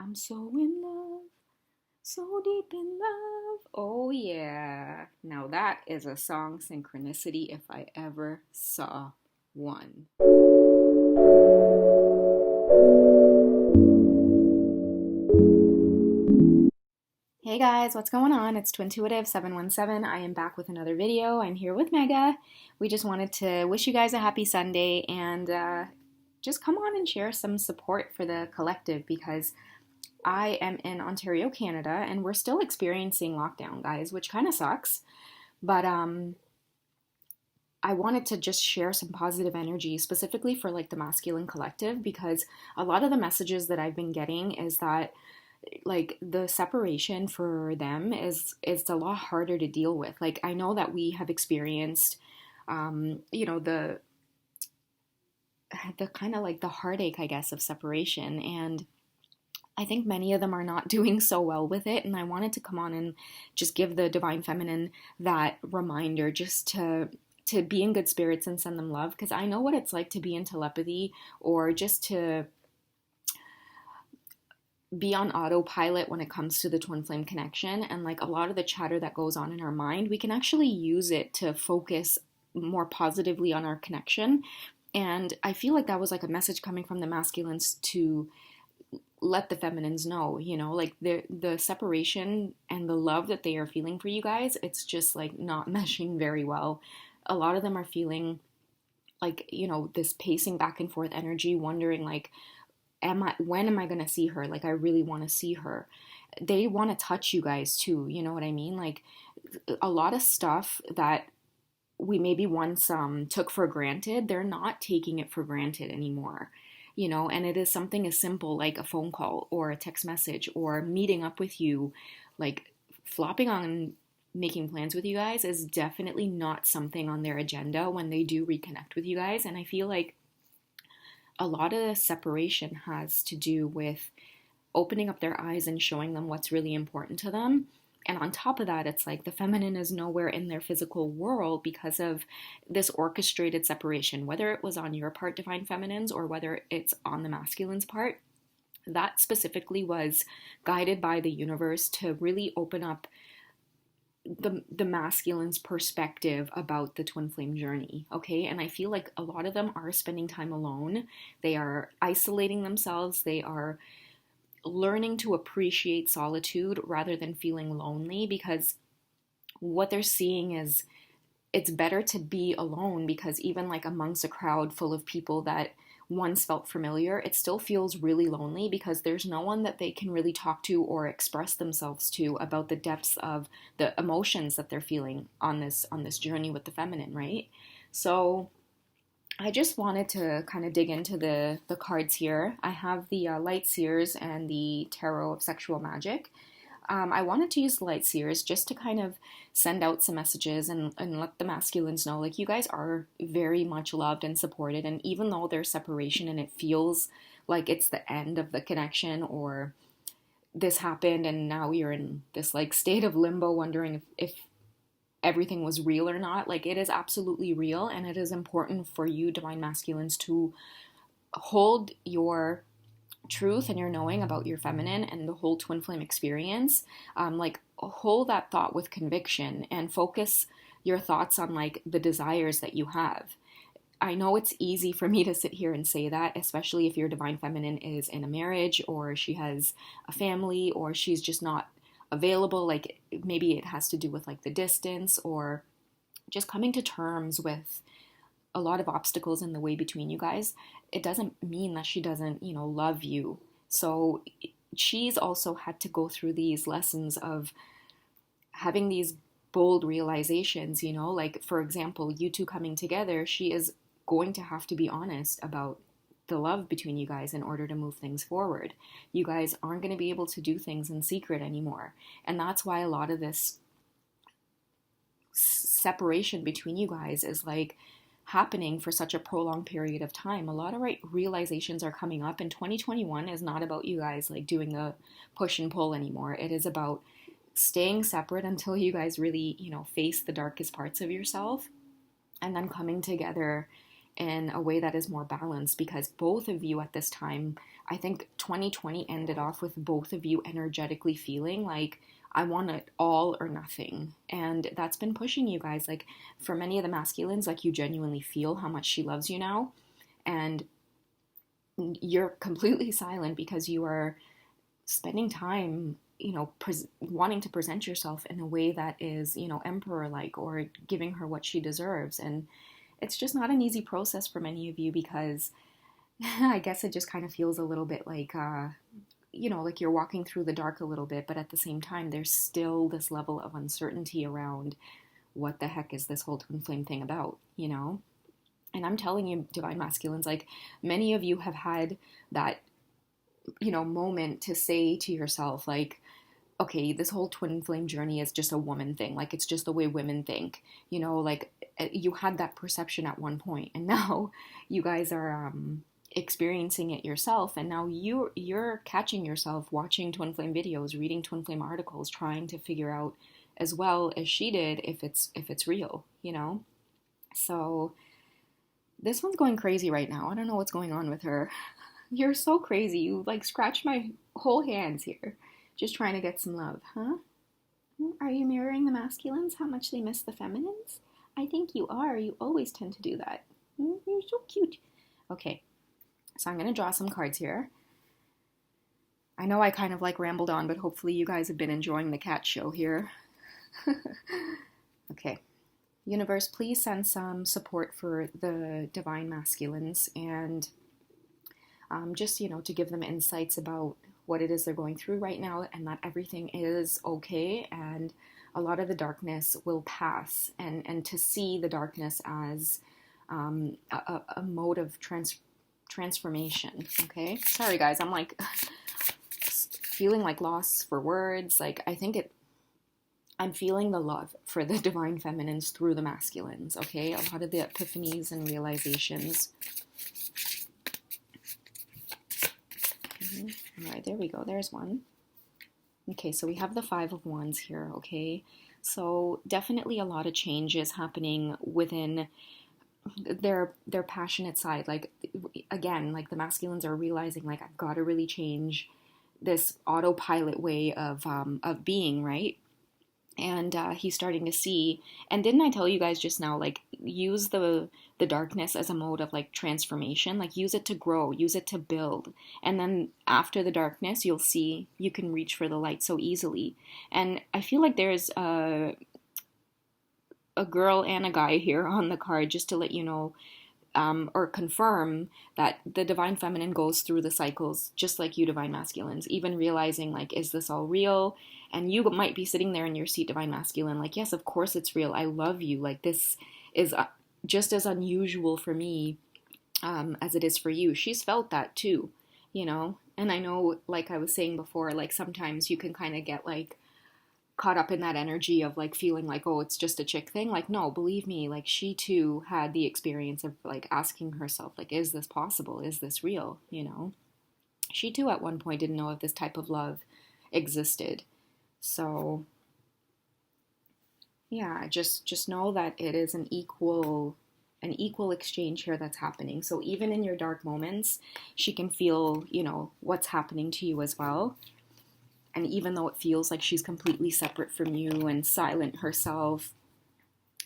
I'm so in love, so deep in love. Oh, yeah. Now that is a song synchronicity if I ever saw one. Hey guys, what's going on? It's Twintuitive717. I am back with another video. I'm here with Mega. We just wanted to wish you guys a happy Sunday and just come on and share some support for the collective because I am in Ontario, Canada, and we're still experiencing lockdown, guys, which kind of sucks. But I wanted to just share some positive energy, specifically for like the masculine collective, because a lot of the messages that I've been getting is that like the separation for them is a lot harder to deal with. Like I know that we have experienced, the kind of like the heartache, I guess, of separation, and I think many of them are not doing so well with it. And I wanted to come on and just give the divine feminine that reminder just to be in good spirits and send them love because I know what it's like to be in telepathy or just to be on autopilot when it comes to the twin flame connection. And like a lot of the chatter that goes on in our mind, we can actually use it to focus more positively on our connection. And I feel like that was like a message coming from the masculines to let the feminines know, like the separation and the love that they are feeling for you guys, it's just like not meshing very well. A lot of them are feeling like, this pacing back and forth energy, wondering like, when am I going to see her? Like I really want to see her. They want to touch you guys too, you know what I mean? Like a lot of stuff that we maybe once took for granted, they're not taking it for granted anymore. And it is something as simple like a phone call or a text message or meeting up with you, like flopping on making plans with you guys is definitely not something on their agenda when they do reconnect with you guys. And I feel like a lot of the separation has to do with opening up their eyes and showing them what's really important to them. And on top of that, it's like the feminine is nowhere in their physical world because of this orchestrated separation, whether it was on your part, divine feminines, or whether it's on the masculine's part. That specifically was guided by the universe to really open up the masculine's perspective about the twin flame journey. Okay, and I feel like a lot of them are spending time alone. They are isolating themselves. They are learning to appreciate solitude rather than feeling lonely, because what they're seeing is it's better to be alone, because even like amongst a crowd full of people that once felt familiar, it still feels really lonely because there's no one that they can really talk to or express themselves to about the depths of the emotions that they're feeling on this journey with the feminine, right? So I just wanted to kind of dig into the cards here. I have the Light Seers and the Tarot of Sexual Magic. I wanted to use the Light Seers just to kind of send out some messages and let the masculines know, like, you guys are very much loved and supported. And even though there's separation and it feels like it's the end of the connection, or this happened and now you're in this like state of limbo wondering if everything was real or not, like it is absolutely real. And it is important for you, divine masculines, to hold your truth and your knowing about your feminine and the whole twin flame experience. Like hold that thought with conviction and focus your thoughts on like the desires that you have. I know it's easy for me to sit here and say that, especially if your divine feminine is in a marriage or she has a family or she's just not available. Like maybe it has to do with like the distance or just coming to terms with a lot of obstacles in the way between you guys. It doesn't mean that she doesn't, love you. So she's also had to go through these lessons of having these bold realizations, like for example, you two coming together, she is going to have to be honest about the love between you guys in order to move things forward. You guys aren't going to be able to do things in secret anymore. And that's why a lot of this separation between you guys is like happening for such a prolonged period of time. A lot of realizations are coming up, and 2021 is not about you guys like doing the push and pull anymore. It is about staying separate until you guys really, face the darkest parts of yourself and then coming together in a way that is more balanced, because both of you at this time, I think 2020 ended off with both of you energetically feeling like, I want it all or nothing. And that's been pushing you guys. Like for many of the masculines, like you genuinely feel how much she loves you now. And you're completely silent because you are spending time, wanting to present yourself in a way that is, emperor like, or giving her what she deserves. And it's just not an easy process for many of you, because I guess it just kind of feels a little bit like, like you're walking through the dark a little bit, but at the same time, there's still this level of uncertainty around what the heck is this whole twin flame thing about, And I'm telling you, divine masculines, like many of you have had that, moment to say to yourself, like, okay, this whole twin flame journey is just a woman thing. Like, it's just the way women think, like you had that perception at one point, and now you guys are experiencing it yourself. And now you're catching yourself watching twin flame videos, reading twin flame articles, trying to figure out as well as she did if it's real, So this one's going crazy right now. I don't know what's going on with her. You're so crazy. You like scratched my whole hands here. Just trying to get some love, huh? Are you mirroring the masculines? How much they miss the feminines? I think you are. You always tend to do that. You're so cute. Okay, so I'm going to draw some cards here. I know I kind of like rambled on, but hopefully you guys have been enjoying the cat show here. Okay. Universe, please send some support for the divine masculines, and just, to give them insights about what it is they're going through right now, and that everything is okay, and a lot of the darkness will pass, and to see the darkness as a mode of transformation, okay? Sorry, guys, I'm like feeling like lost for words. Like, I'm feeling the love for the divine feminines through the masculines, okay? A lot of the epiphanies and realizations. All right, there we go. There's one. Okay, so we have the Five of Wands here, okay? So definitely a lot of changes happening within their passionate side. Like, again, like the masculines are realizing, like, I've got to really change this autopilot way of being, right? And he's starting to see, and didn't I tell you guys just now, like, use the darkness as a mode of like transformation, like use it to grow, use it to build, and then after the darkness you'll see you can reach for the light so easily. And I feel like there's a girl and a guy here on the card, just to let you know, or confirm that the divine feminine goes through the cycles just like you divine masculines, even realizing like, is this all real? And you might be sitting there in your seat, divine masculine, like, yes, of course it's real. I love you. Like, this is just as unusual for me as it is for you. She's felt that too, And I know, like I was saying before, like sometimes you can kind of get like caught up in that energy of like feeling like, oh, it's just a chick thing. Like, no, believe me, like she too had the experience of like asking herself, like, is this possible? Is this real? She too at one point didn't know if this type of love existed. So yeah, just know that it is an equal exchange here that's happening. So even in your dark moments, she can feel, what's happening to you as well. And even though it feels like she's completely separate from you and silent herself,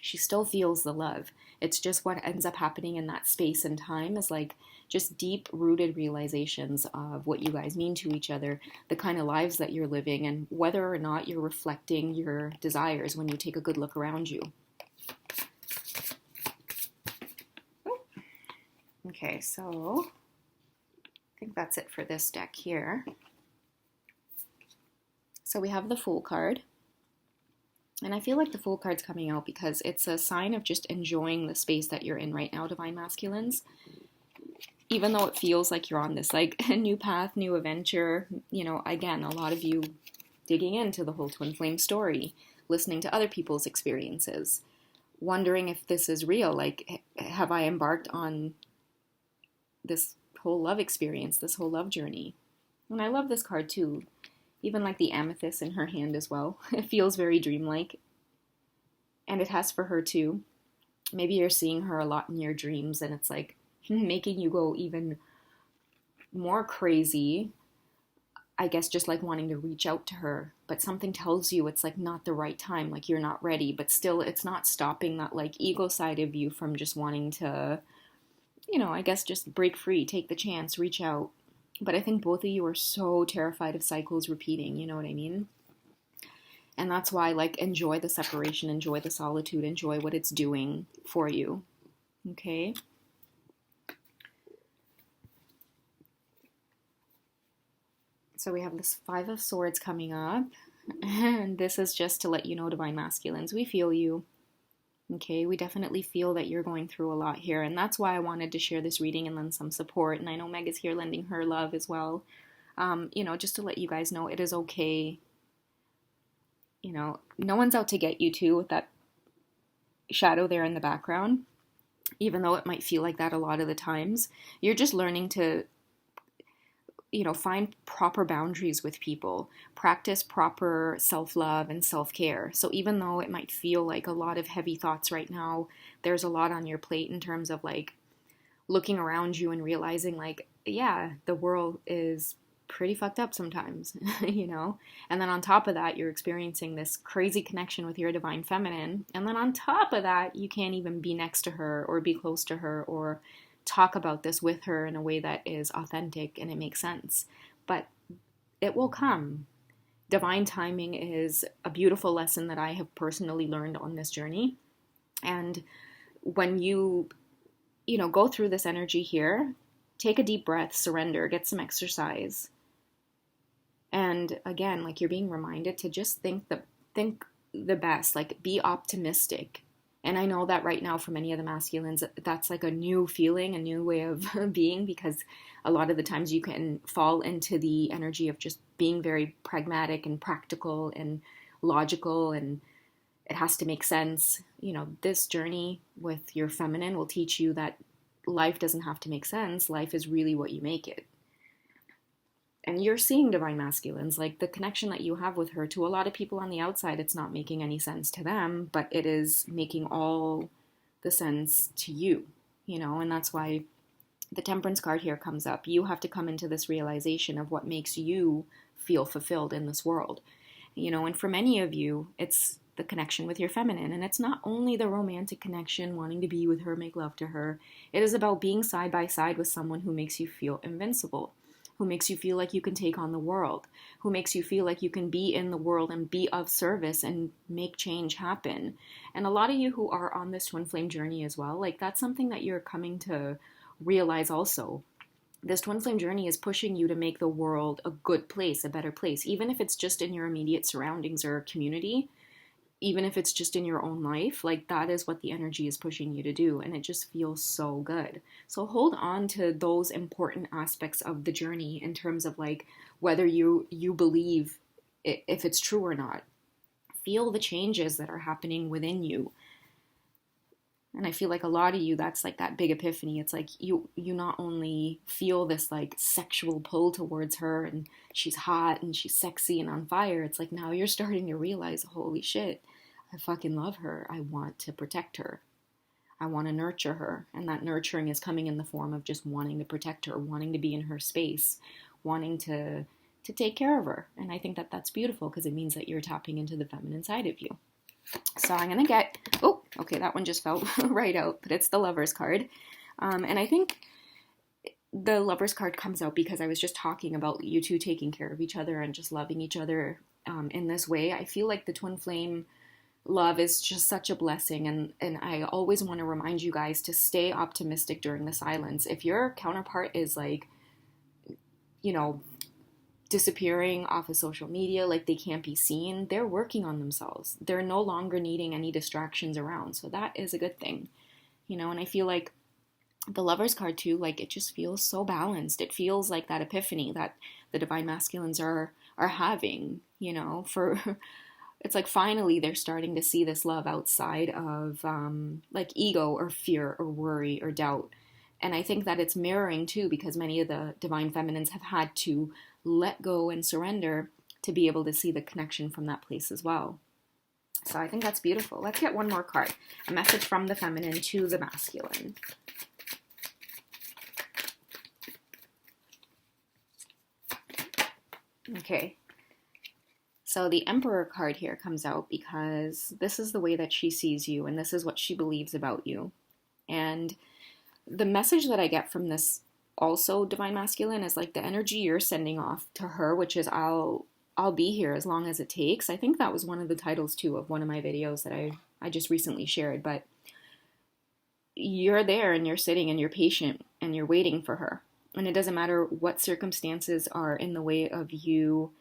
she still feels the love. It's just what ends up happening in that space and time is like just deep-rooted realizations of what you guys mean to each other, the kind of lives that you're living, and whether or not you're reflecting your desires when you take a good look around you. Okay, so I think that's it for this deck here. So we have the Fool card. And I feel like the Fool card's coming out because it's a sign of just enjoying the space that you're in right now, divine masculines. Even though it feels like you're on this like a new path, new adventure, again, a lot of you digging into the whole twin flame story, listening to other people's experiences, wondering if this is real. Like, have I embarked on this whole love experience, this whole love journey? And I love this card too. Even like the amethyst in her hand as well. It feels very dreamlike. And it has for her too. Maybe you're seeing her a lot in your dreams and it's like making you go even more crazy. I guess just like wanting to reach out to her, but something tells you it's like not the right time, like you're not ready, but still it's not stopping that like ego side of you from just wanting to, I guess just break free, take the chance, reach out. But I think both of you are so terrified of cycles repeating, you know what I mean? And that's why, like, enjoy the separation, enjoy the solitude, enjoy what it's doing for you. Okay? So we have this Five of Swords coming up. And this is just to let you know, Divine Masculines, we feel you. Okay, we definitely feel that you're going through a lot here. And that's why I wanted to share this reading and lend some support. And I know Meg is here lending her love as well. Just to let you guys know, it is okay. No one's out to get you too with that shadow there in the background. Even though it might feel like that a lot of the times, you're just learning to find proper boundaries with people, practice proper self-love and self-care. So even though it might feel like a lot of heavy thoughts right now, there's a lot on your plate in terms of like looking around you and realizing like, yeah, the world is pretty fucked up sometimes, And then on top of that, you're experiencing this crazy connection with your divine feminine. And then on top of that, you can't even be next to her or be close to her or talk about this with her in a way that is authentic and it makes sense. But it will come. Divine timing is a beautiful lesson that I have personally learned on this journey. And when you go through this energy here, take a deep breath, surrender, get some exercise. And again, like you're being reminded to just think the best, like be optimistic. And I know that right now for many of the masculines, that's like a new feeling, a new way of being, because a lot of the times you can fall into the energy of just being very pragmatic and practical and logical, and it has to make sense. This journey with your feminine will teach you that life doesn't have to make sense. Life is really what you make it. And you're seeing divine masculines, like the connection that you have with her, to a lot of people on the outside, it's not making any sense to them, but it is making all the sense to you, and that's why the Temperance card here comes up. You have to come into this realization of what makes you feel fulfilled in this world, and for many of you, it's the connection with your feminine. And it's not only the romantic connection, wanting to be with her, make love to her. It is about being side by side with someone who makes you feel invincible, who makes you feel like you can take on the world, who makes you feel like you can be in the world and be of service and make change happen. And a lot of you who are on this twin flame journey as well, like that's something that you're coming to realize also. This twin flame journey is pushing you to make the world a good place, a better place, even if it's just in your immediate surroundings or community, even if it's just in your own life. Like that is what the energy is pushing you to do, and it just feels so good. So hold on to those important aspects of the journey in terms of like whether you believe if it's true or not. Feel the changes that are happening within you. And I feel like a lot of you, that's like that big epiphany. It's like you not only feel this like sexual pull towards her and she's hot and she's sexy and on fire. It's like now you're starting to realize, holy shit, I fucking love her. I want to protect her. I want to nurture her. And that nurturing is coming in the form of just wanting to protect her, wanting to be in her space, wanting to take care of her. And I think that that's beautiful because it means that you're tapping into the feminine side of you. So I'm going to get, oh, okay, that one just fell right out, but it's the Lovers card. And I think the Lovers card comes out because I was just talking about you two taking care of each other and just loving each other in this way. I feel like the twin flame love is just such a blessing, and I always want to remind you guys to stay optimistic during the silence. If your counterpart is like, disappearing off of social media, like they can't be seen, they're working on themselves. They're no longer needing any distractions around. So that is a good thing, and I feel like the Lovers card too, like it just feels so balanced. It feels like that epiphany that the divine masculines are having, for it's like finally they're starting to see this love outside of like ego or fear or worry or doubt. And I think that it's mirroring too, because many of the divine feminines have had to let go and surrender to be able to see the connection from that place as well. So I think that's beautiful. Let's get one more card. A message from the feminine to the masculine. Okay. So the Emperor card here comes out because this is the way that she sees you and this is what she believes about you. And the message that I get from this also, Divine Masculine, is like the energy you're sending off to her, which is I'll be here as long as it takes. I think that was one of the titles too of one of my videos that I just recently shared, but you're there and you're sitting and you're patient and you're waiting for her. And it doesn't matter what circumstances are in the way of you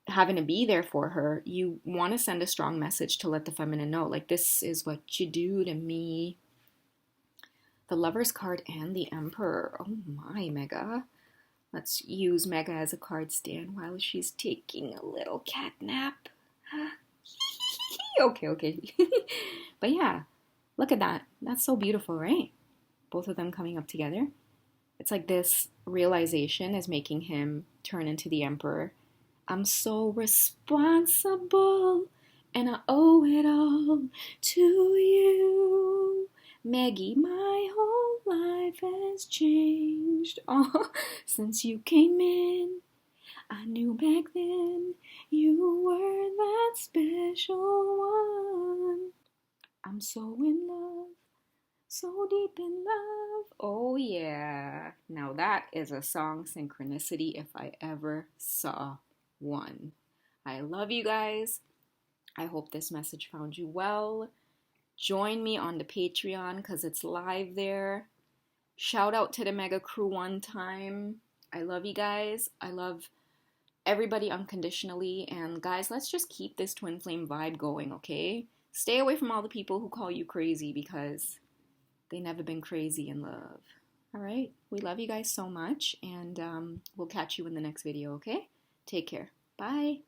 having to be there for her. You want to send a strong message to let the feminine know, like, this is what you do to me. The Lover's card and the Emperor. Oh my, Mega. Let's use Mega as a card stand while she's taking a little cat nap. Okay. But yeah, look at that. That's so beautiful, right? Both of them coming up together. It's like this realization is making him turn into the Emperor. I'm so responsible and I owe it all to you. Maggie, my whole life has changed since you came in. I knew back then you were that special one. I'm so in love, so deep in love. Oh yeah. Now that is a song synchronicity if I ever saw one. I love you guys. I hope this message found you well. Join me on the Patreon because it's live there. Shout out to the Mega Crew one time. I love you guys. I love everybody unconditionally. And guys, let's just keep this twin flame vibe going, okay? Stay away from all the people who call you crazy because they never been crazy in love. All right? We love you guys so much. And we'll catch you in the next video, okay? Take care. Bye.